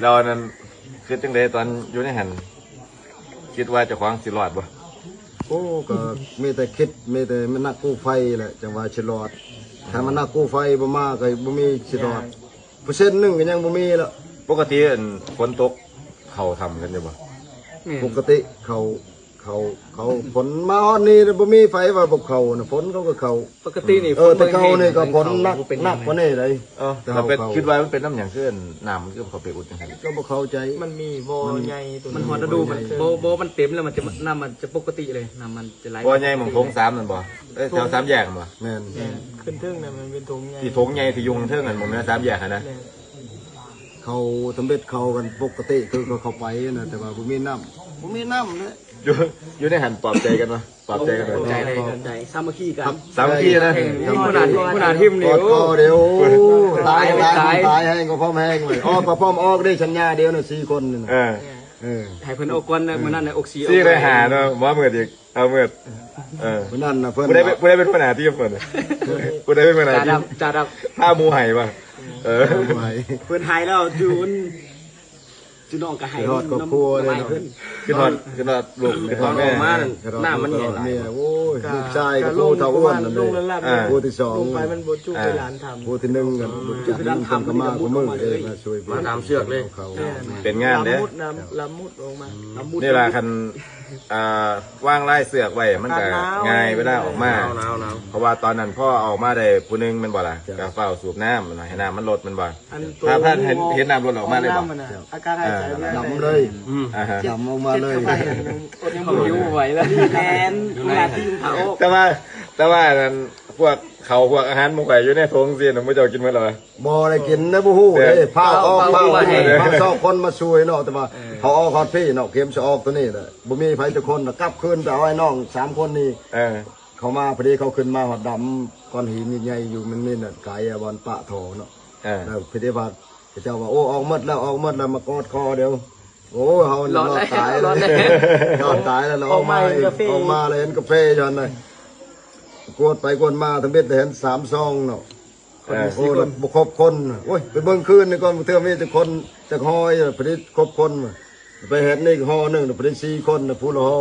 เรานั้นคือจังไดตอนอยู่ในหันคิดว่าจะคว้างสิรอดบ่โอ้ก็มีแต่คิดมีแต่มันนักกู้ไฟแหละจังว่าสิรอดถ้ามันนักกู้ไฟบ่มาก็บ่มีสิรอด%นึงก็ยังบ่มีแล้วปกติฝนตกเขาทำกันอยู่บ่ปกติเขาฝนมาฮอดนี่บ่มีไฟว่าบ่เขาน่ะฝนเขาก็เขาปกตินี่แต่เขานี่ก็ฝนนักกว่านี้เลยเราเป็นคิดว่ามันเป็นน้ำอย่างขึ้นน้ำมันก็เขาไปอุดจังซั่นก็บ่เข้าใจมันมีบ่ใหญ่ตัวมันหอดดูมันโบมันเต็มแล้วมันจะน้ำมันจะปกติเลยน้ำมันจะไหลบ่ใหญ่หม่องโถง3นั่นบ่แถว3แยกบ่แม่นขึ้นทึ่งน่ะมันเป็นธงใหญ่ที่โถงใหญ่ที่ยุงเทิงกันหม่องนั้น3แยกหั่นนะเขาสำเร็จเขากันปกติคือเขาไปนะแต่ว่าบ่มีน้ำเลยอยู่ในหันปลอบใจกันวะปลอบใจกันใจเลยใจสามัคคีกันสามัคคีนะขนาดทิมนี่กอดเดียวตายให้ก็พร้อมแห้งเลยออกก็พร้อมออกได้สัญญาเดียวน่ะ4คนนี่ให้เพิ่นอกกันมื้อนั้นน่ะอก4ได้หาเนาะบ่มืดอีกเอามืดมื้อนั้นน่ะเพิ่นบ่ได้เป็นปัญหาที่เพิ่นบ่ได้เป็นปัญหาที่จ่าดับถ้าหมู่ไห้ป่ะเพิ่นหายแล้วจูนจุน้องก็ให้ทอดก็ครัวเลยเนาะคือทอดลูกทอดแม่หน้ามันใหญ่หลายโอ้ยลูกชายก็ครูเท่าอ้วนนั่นเลยครูที่2ลงไปมันบ่จุไปหลานทำครูที่1กันจัดร้านทำก็มาก็มือมาช่วยมาตามเชือกเลยเป็นงานเด้ลำมุดออกมานี่ล่ะคันว่างไล่เสือกไว้มันก็ง่ายเวลาออกมาเพราะว่าตอนนั้นพ่อออกมาได้ผู้นึงมันบ่ล่ะก็เฝ้าสูบน้ำให้น้ำมันลดมันบ่ถ้าท่านเห็นน้ำลดออกมาเลยบ่อาการหายใจดำเลยดำออกมาเลยยังบ่อยู่ไหวแล้วแทนเวลาที่ยุงเผาแต่ว่านั้นพวกอาหารมุกไก่อยู่ในท้องเสียนมึงจะกินมั้ยล่ะบ่ได้กินนะบ่ฮู้เด้ผ้าออกผ้าซอกคนมาช่วยเนาะแต่ว่าเขาออกฮอดพี่เนาะเข็มจะออกตัวนี้แหละบ่มีไผทุกคนกลับคืนไปเอาไอ้น้อง3คนนี้เขามาพอดีเขาขึ้นมาฮอดดำก้อนหินใหญ่ๆอยู่มันนี่น่ะไกลบอนปะโถเนาะแล้วพิธีบัติเจ้าว่าโอ้ออกหมดแล้วมากอดคอเดี๋ยวโอ้เฮารอดตายแล้วรอดตายแล้วเราออกมาเลยเห็นกาแฟอยู่นั่นน่ะกวดไปกวดมาทั้งเบ็ดเห็น3ซองเนาะโอ้บ่ครบคนโอ้ยไปเบิ่งคืนนี่ก่อนเทื่อมีแต่คนจักฮอยพอดีครบคนไปเห็นนี่ฮอนึงพอดี4คนน่ะผู้ละฮอ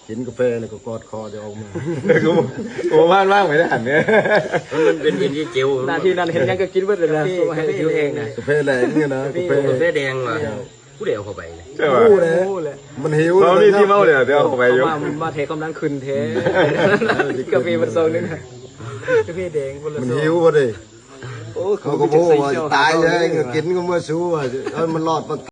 กินกาแฟแล้วก็กอดคอจะออกมากูบ้านว่างไม่ได้หันเนี่ยมันเป็นวินที่เจียวหน้าที่นั้นเห็นยังก็กินเบิดเลยนะให้กินเองนะกาแฟแดงนี่นะกาแฟแดงว่ะผู้เดียวเข้าไปใช่ป่ะมันหิวเรานี่ที่เมาเลยเดี๋ยวเข้าไปอยู่มาเทกำลังขึ้นเทกาแฟมันโซนนึงกาแฟแดงมันหิวบ่ดิโอ้เขาก็บอกว่าตายเลยกินก็เมื่อสู้ว่ามันรอด